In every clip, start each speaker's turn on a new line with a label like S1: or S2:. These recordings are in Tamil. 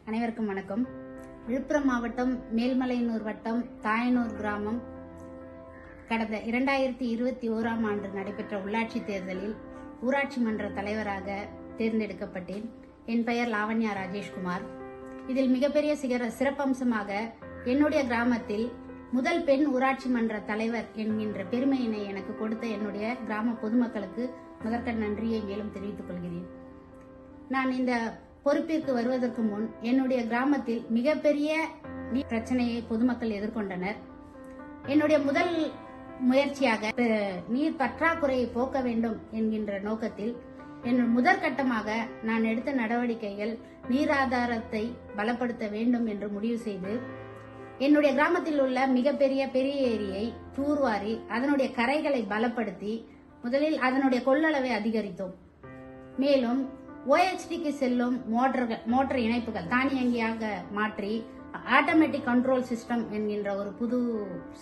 S1: அனைவருக்கும் வணக்கம். விழுப்புரம் மாவட்டம் மேல்மலையனூர் வட்டம் தாயனூர் கிராமம் கடந்த 2021ஆம் ஆண்டு நடைபெற்ற உள்ளாட்சி தேர்தலில் ஊராட்சி மன்ற தலைவராக தேர்ந்தெடுக்கப்பட்டேன். என் பெயர் லாவண்யா ராஜேஷ்குமார். இதில் மிகப்பெரிய சிறப்பம்சமாக என்னுடைய கிராமத்தில் முதல் பெண் ஊராட்சி மன்ற தலைவர் என்கின்ற பெருமையினை எனக்கு கொடுத்த என்னுடைய கிராம பொதுமக்களுக்கு முதற்கண் நன்றியை மேலும் தெரிவித்துக் கொள்கிறேன். நான் இந்த பொறுப்பிற்கு வருவதற்கு முன் என்னுடைய கிராமத்தில் மிகப்பெரிய நீர் பிரச்சனையை பொதுமக்கள் எதிர்கொண்டனர். என்னுடைய முதல் முயற்சியாக நீர் பற்றாக்குறையை போக்க வேண்டும் என்கின்ற நோக்கத்தில் முதற்கட்டமாக நான் எடுத்த நடவடிக்கைகள் நீர் ஆதாரத்தை பலப்படுத்த வேண்டும் என்று முடிவு செய்து என்னுடைய கிராமத்தில் உள்ள மிகப்பெரிய பெரிய தூர்வாரி அதனுடைய கரைகளை பலப்படுத்தி முதலில் அதனுடைய கொள்ளளவை அதிகரித்தோம். மேலும் OHDக்கு செல்லும் மோட்டார் இணைப்புகள் தானியங்கியாக மாற்றி ஆட்டோமேட்டிக் கண்ட்ரோல் சிஸ்டம் என்கின்ற ஒரு புது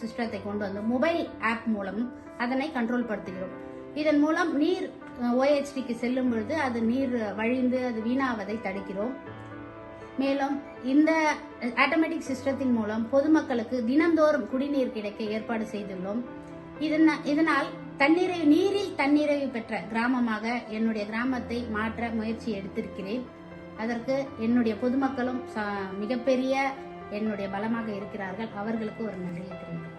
S1: சிஸ்டத்தை கொண்டு வந்து மொபைல் ஆப் மூலம் அதனை கண்ட்ரோல் படுத்துகிறோம். இதன் மூலம் நீர் OHDக்கு செல்லும் பொழுது அது நீர் வழிந்து அது வீணாவதை தடுக்கிறோம். மேலும் இந்த ஆட்டோமேட்டிக் சிஸ்டத்தின் மூலம் பொதுமக்களுக்கு தினந்தோறும் குடிநீர் கிடைக்க ஏற்பாடு செய்துள்ளோம். இதனால் நீரில் தன்னிறைவு பெற்ற கிராமமாக என்னுடைய கிராமத்தை மாற்ற முயற்சி எடுத்திருக்கிறேன். அதற்கு என்னுடைய பொதுமக்களும் மிகப்பெரிய என்னுடைய பலமாக இருக்கிறார்கள். அவர்களுக்கு ஒரு நன்றியை தெரிவிக்கிறேன்.